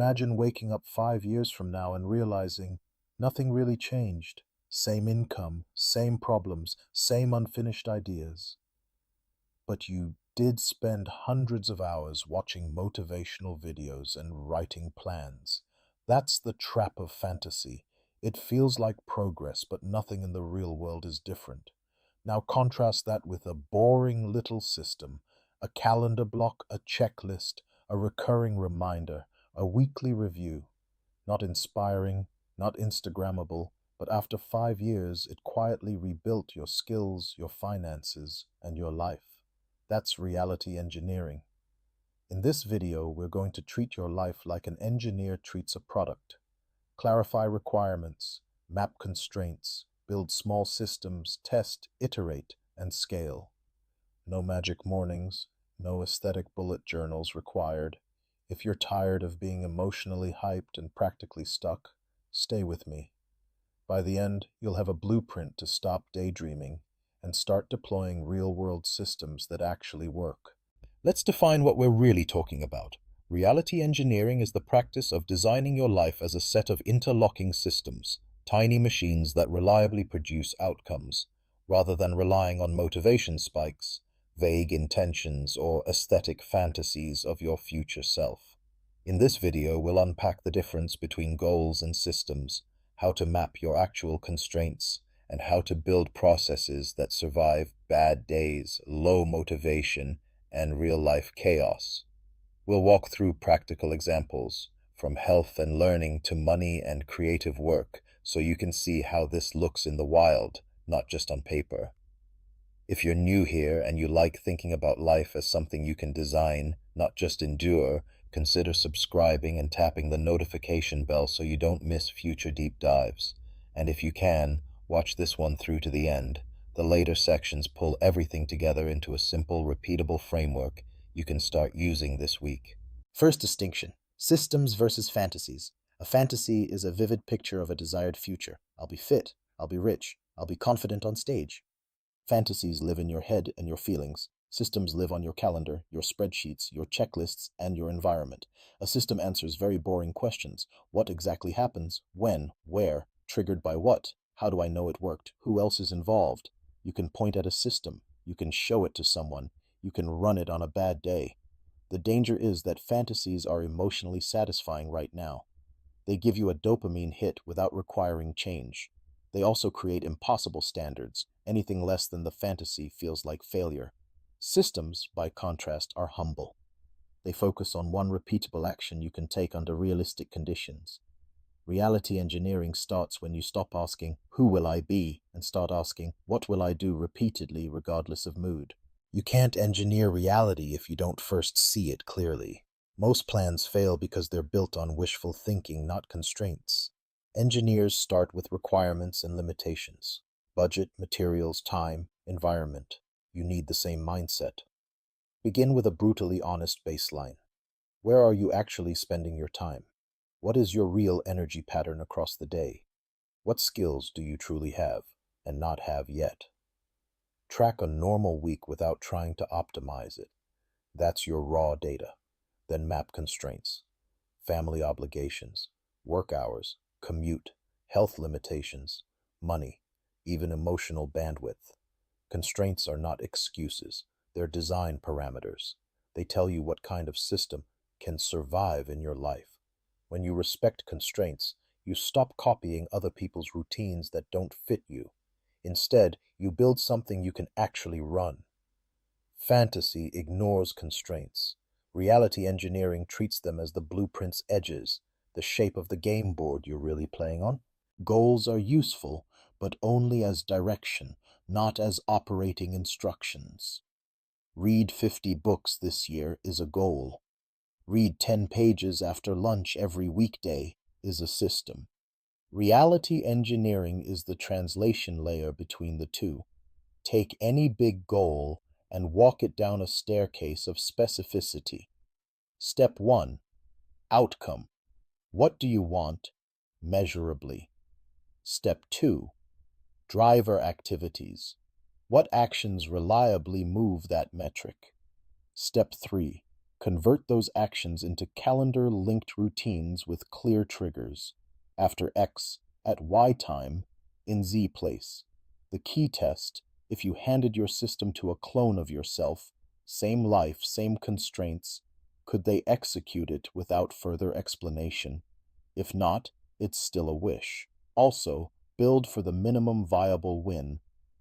Imagine waking up 5 years from now and realizing nothing really changed. Same income, same problems, same unfinished ideas. But you did spend hundreds of hours watching motivational videos and writing plans. That's the trap of fantasy. It feels like progress, but nothing in the real world is different. Now contrast that with a boring little system, a calendar block, a checklist, a recurring reminder, a weekly review. Not inspiring, not Instagrammable, but after 5 years, it quietly rebuilt your skills, your finances, and your life. That's reality engineering. In this video, we're going to treat your life like an engineer treats a product. Clarify requirements, map constraints, build small systems, test, iterate, and scale. No magic mornings, no aesthetic bullet journals required. If you're tired of being emotionally hyped and practically stuck, stay with me. By the end, you'll have a blueprint to stop daydreaming and start deploying real-world systems that actually work. Let's define what we're really talking about. Reality engineering is the practice of designing your life as a set of interlocking systems, tiny machines that reliably produce outcomes, rather than relying on motivation spikes, vague intentions, or aesthetic fantasies of your future self. In this video, we'll unpack the difference between goals and systems, how to map your actual constraints, and how to build processes that survive bad days, low motivation, and real-life chaos. We'll walk through practical examples, from health and learning to money and creative work, so you can see how this looks in the wild, not just on paper. If you're new here and you like thinking about life as something you can design, not just endure, consider subscribing and tapping the notification bell so you don't miss future deep dives. And if you can, watch this one through to the end. The later sections pull everything together into a simple, repeatable framework you can start using this week. First distinction: systems versus fantasies. A fantasy is a vivid picture of a desired future. I'll be fit, I'll be rich, I'll be confident on stage. Fantasies live in your head and your feelings. Systems live on your calendar, your spreadsheets, your checklists, and your environment. A system answers very boring questions. What exactly happens? When? Where? Triggered by what? How do I know it worked? Who else is involved? You can point at a system. You can show it to someone. You can run it on a bad day. The danger is that fantasies are emotionally satisfying right now. They give you a dopamine hit without requiring change. They also create impossible standards. Anything less than the fantasy feels like failure. Systems, by contrast, are humble. They focus on one repeatable action you can take under realistic conditions. Reality engineering starts when you stop asking, "Who will I be?" and start asking, "What will I do?" repeatedly, regardless of mood. You can't engineer reality if you don't first see it clearly. Most plans fail because they're built on wishful thinking, not constraints. Engineers start with requirements and limitations. Budget, materials, time, environment. You need the same mindset. Begin with a brutally honest baseline. Where are you actually spending your time? What is your real energy pattern across the day? What skills do you truly have and not have yet? Track a normal week without trying to optimize it. That's your raw data. Then map constraints, family obligations, work hours, commute, health limitations, money, even emotional bandwidth. Constraints are not excuses, they're design parameters. They tell you what kind of system can survive in your life. When you respect constraints, you stop copying other people's routines that don't fit you. Instead, you build something you can actually run. Fantasy ignores constraints. Reality engineering treats them as the blueprint's edges, the shape of the game board you're really playing on. Goals are useful, but only as direction, not as operating instructions. Read 50 books this year is a goal. Read 10 pages after lunch every weekday is a system. Reality engineering is the translation layer between the two. Take any big goal and walk it down a staircase of specificity. Step 1. Outcome. What do you want? Measurably. Step 2. Driver activities. What actions reliably move that metric? Step 3. Convert those actions into calendar-linked routines with clear triggers. After X, at Y time, in Z place. The key test: if you handed your system to a clone of yourself, same life, same constraints, could they execute it without further explanation? If not, it's still a wish. Also, build for the minimum viable win,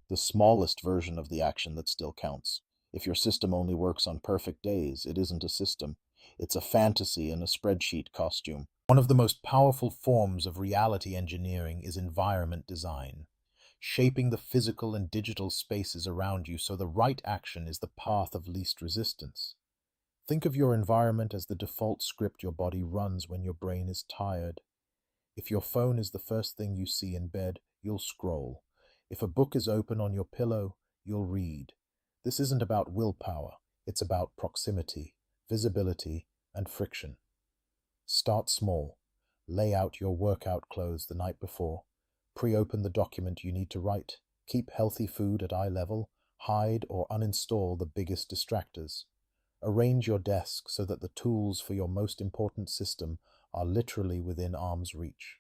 the smallest version of the action that still counts. If your system only works on perfect days, it isn't a system. It's a fantasy in a spreadsheet costume. One of the most powerful forms of reality engineering is environment design, shaping the physical and digital spaces around you so the right action is the path of least resistance. Think of your environment as the default script your body runs when your brain is tired. If your phone is the first thing you see in bed, you'll scroll. If a book is open on your pillow, you'll read. This isn't about willpower, it's about proximity, visibility, and friction. Start small. Lay out your workout clothes the night before. Pre-open the document you need to write. Keep healthy food at eye level. Hide or uninstall the biggest distractors. Arrange your desk so that the tools for your most important system are literally within arm's reach.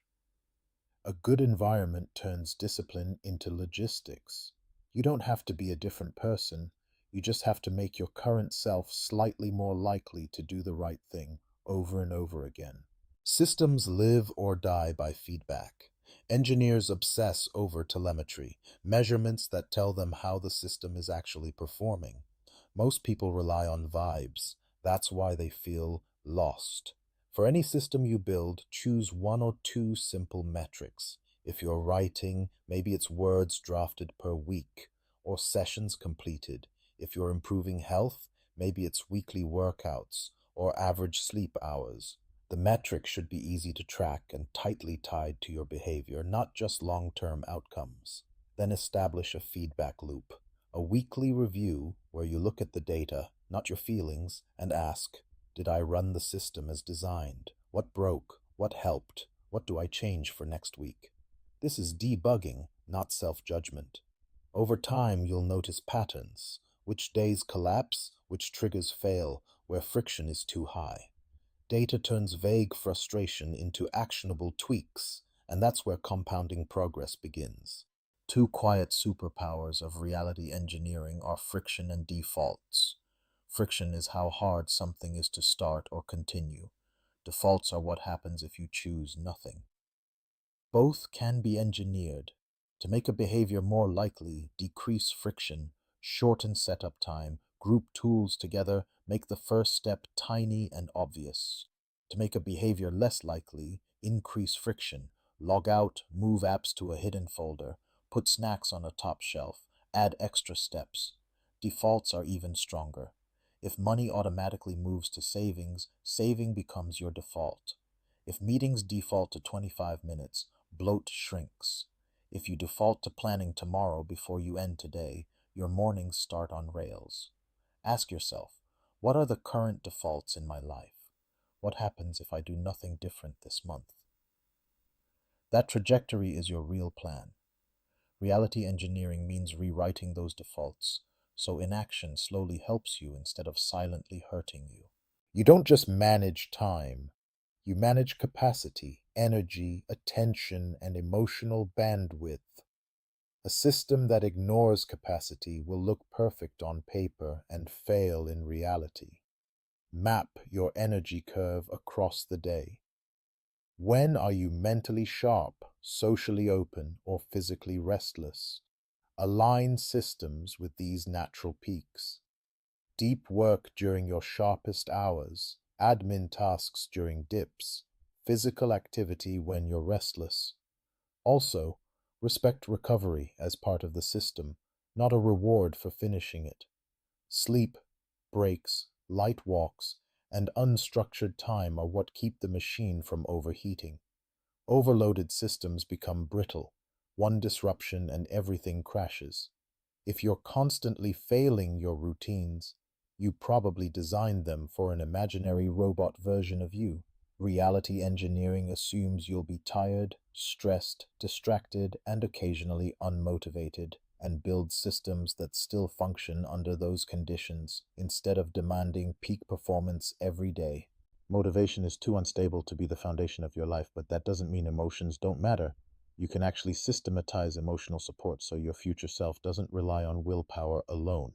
A good environment turns discipline into logistics. You don't have to be a different person. You just have to make your current self slightly more likely to do the right thing over and over again. Systems live or die by feedback. Engineers obsess over telemetry, measurements that tell them how the system is actually performing. Most people rely on vibes. That's why they feel lost. For any system you build, choose one or two simple metrics. If you're writing, maybe it's words drafted per week or sessions completed. If you're improving health, maybe it's weekly workouts or average sleep hours. The metric should be easy to track and tightly tied to your behavior, not just long-term outcomes. Then establish a feedback loop, a weekly review where you look at the data, not your feelings, and ask, did I run the system as designed? What broke? What helped? What do I change for next week? This is debugging, not self-judgment. Over time, you'll notice patterns. Which days collapse, which triggers fail, where friction is too high. Data turns vague frustration into actionable tweaks, and that's where compounding progress begins. Two quiet superpowers of reality engineering are friction and defaults. Friction is how hard something is to start or continue. Defaults are what happens if you choose nothing. Both can be engineered. To make a behavior more likely, decrease friction, shorten setup time, group tools together, make the first step tiny and obvious. To make a behavior less likely, increase friction, log out, move apps to a hidden folder, put snacks on a top shelf, add extra steps. Defaults are even stronger. If money automatically moves to savings, saving becomes your default. If meetings default to 25 minutes, bloat shrinks. If you default to planning tomorrow before you end today, your mornings start on rails. Ask yourself, what are the current defaults in my life? What happens if I do nothing different this month? That trajectory is your real plan. Reality engineering means rewriting those defaults, so inaction slowly helps you instead of silently hurting you. You don't just manage time, you manage capacity, energy, attention, and emotional bandwidth. A system that ignores capacity will look perfect on paper and fail in reality. Map your energy curve across the day. When are you mentally sharp, socially open, or physically restless? Align systems with these natural peaks. Deep work during your sharpest hours, admin tasks during dips, physical activity when you're restless. Also, respect recovery as part of the system, not a reward for finishing it. Sleep, breaks, light walks, and unstructured time are what keep the machine from overheating. Overloaded systems become brittle. One disruption and everything crashes. If you're constantly failing your routines, you probably designed them for an imaginary robot version of you. Reality engineering assumes you'll be tired, stressed, distracted, and occasionally unmotivated. and build systems that still function under those conditions instead of demanding peak performance every day. Motivation is too unstable to be the foundation of your life, but that doesn't mean emotions don't matter. You can actually systematize emotional support so your future self doesn't rely on willpower alone.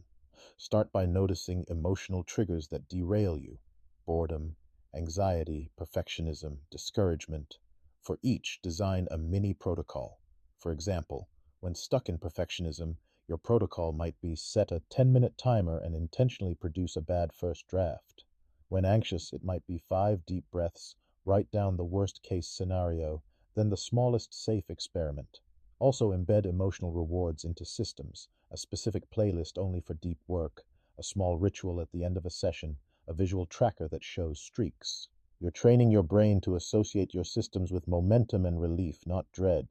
Start by noticing emotional triggers that derail you: boredom, anxiety, perfectionism, discouragement. For each, design a mini protocol. For example, when stuck in perfectionism, your protocol might be set a 10-minute timer and intentionally produce a bad first draft. When anxious, it might be 5 deep breaths, write down the worst case scenario, then the smallest safe experiment. Also, embed emotional rewards into systems: a specific playlist only for deep work, a small ritual at the end of a session, a visual tracker that shows streaks. You're training your brain to associate your systems with momentum and relief, not dread.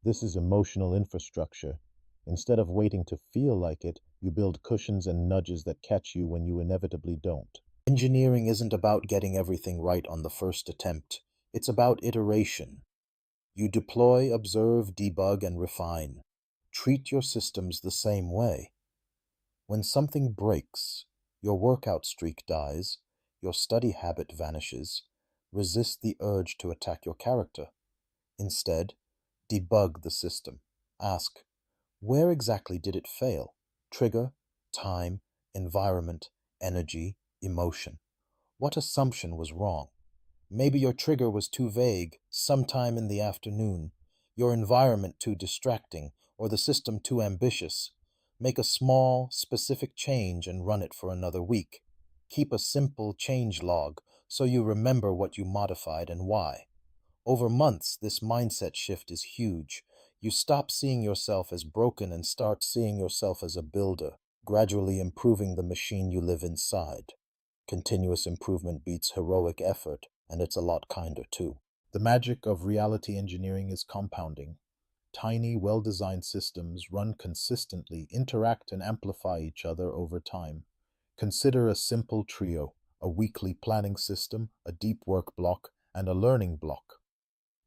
This is emotional infrastructure. Instead of waiting to feel like it, you build cushions and nudges that catch you when you inevitably don't. Engineering isn't about getting everything right on the first attempt. It's about iteration. You deploy, observe, debug, and refine. Treat your systems the same way. When something breaks, your workout streak dies, your study habit vanishes, resist the urge to attack your character. Instead, debug the system. Ask, where exactly did it fail? Trigger, time, environment, energy, emotion. What assumption was wrong? Maybe your trigger was too vague, sometime in the afternoon, your environment too distracting, or the system too ambitious. Make a small, specific change and run it for another week. Keep a simple change log so you remember what you modified and why. Over months, this mindset shift is huge. You stop seeing yourself as broken and start seeing yourself as a builder, gradually improving the machine you live inside. Continuous improvement beats heroic effort, and it's a lot kinder too. The magic of reality engineering is compounding. Tiny, well-designed systems run consistently, interact and amplify each other over time. Consider a simple trio: a weekly planning system, a deep work block, and a learning block.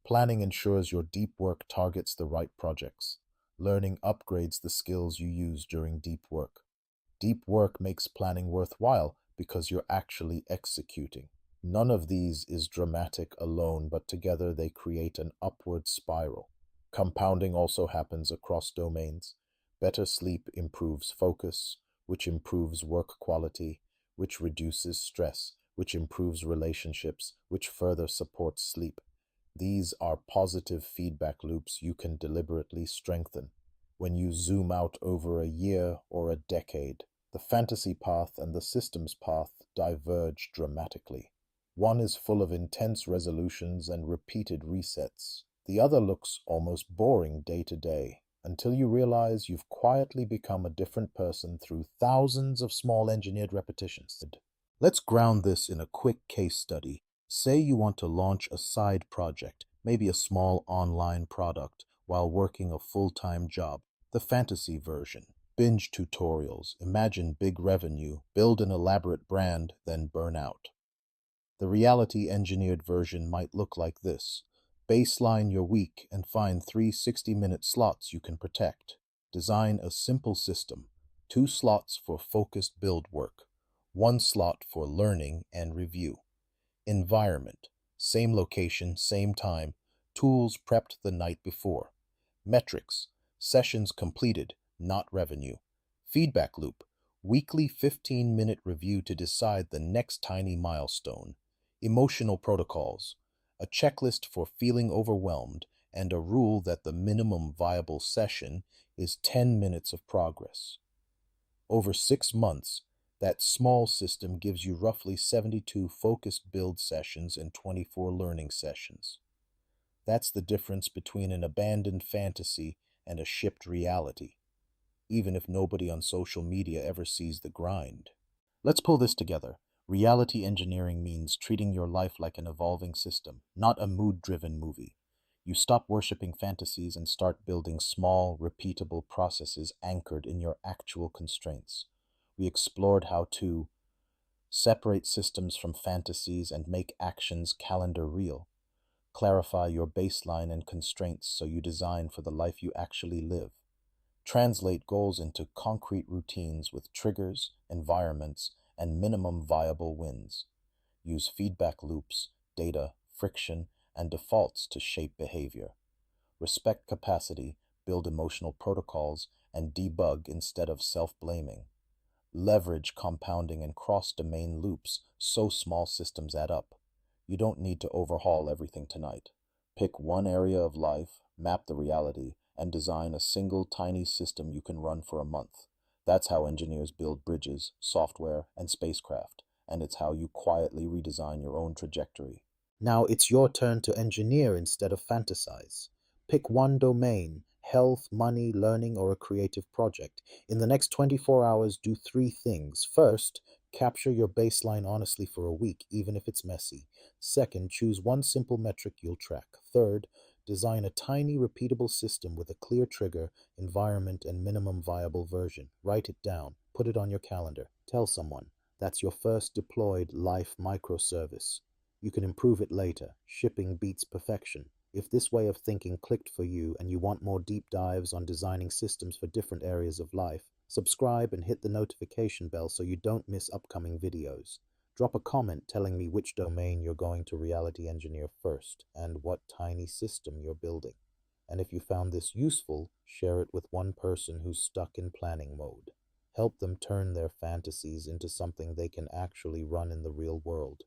Planning ensures your deep work targets the right projects. Learning upgrades the skills you use during deep work. Deep work makes planning worthwhile because you're actually executing. None of these is dramatic alone, but together they create an upward spiral. Compounding also happens across domains. Better sleep improves focus, which improves work quality, which reduces stress, which improves relationships, which further supports sleep. These are positive feedback loops you can deliberately strengthen. When you zoom out over a year or a decade, the fantasy path and the systems path diverge dramatically. One is full of intense resolutions and repeated resets. The other looks almost boring day to day, until you realize you've quietly become a different person through thousands of small engineered repetitions. Let's ground this in a quick case study. Say you want to launch a side project, maybe a small online product, while working a full-time job. The fantasy version: binge tutorials, imagine big revenue, build an elaborate brand, then burn out. The reality engineered version might look like this: baseline your week and find 3 60-minute slots you can protect. Design a simple system: 2 slots for focused build work, 1 slot for learning and review. Environment: same location, same time, tools prepped the night before. Metrics: sessions completed, not revenue. Feedback loop: weekly 15-minute review to decide the next tiny milestone. Emotional protocols: a checklist for feeling overwhelmed and a rule that the minimum viable session is 10 minutes of progress. Over 6 months, that small system gives you roughly 72 focused build sessions and 24 learning sessions. That's the difference between an abandoned fantasy and a shipped reality, even if nobody on social media ever sees the grind. Let's pull this together. Reality engineering means treating your life like an evolving system, not a mood-driven movie. You stop worshiping fantasies and start building small, repeatable processes anchored in your actual constraints. We explored how to separate systems from fantasies and make actions calendar real. Clarify your baseline and constraints so you design for the life you actually live. Translate goals into concrete routines with triggers, environments, and minimum viable wins. Use feedback loops, data, friction, and defaults to shape behavior. Respect capacity, build emotional protocols, and debug instead of self-blaming. Leverage compounding and cross-domain loops so small systems add up. You don't need to overhaul everything tonight. Pick one area of life, map the reality, and design a single tiny system you can run for a month. That's how engineers build bridges, software, and spacecraft, and it's how you quietly redesign your own trajectory. Now it's your turn to engineer instead of fantasize. Pick one domain: health, money, learning, or a creative project. In the next 24 hours, do three things. First, capture your baseline honestly for a week, even if it's messy. Second, choose one simple metric you'll track. Third, design a tiny, repeatable system with a clear trigger, environment, and minimum viable version. Write it down. Put it on your calendar. Tell someone. That's your first deployed life microservice. You can improve it later. Shipping beats perfection. If this way of thinking clicked for you and you want more deep dives on designing systems for different areas of life, subscribe and hit the notification bell so you don't miss upcoming videos. Drop a comment telling me which domain you're going to reality engineer first and what tiny system you're building. And if you found this useful, share it with one person who's stuck in planning mode. Help them turn their fantasies into something they can actually run in the real world.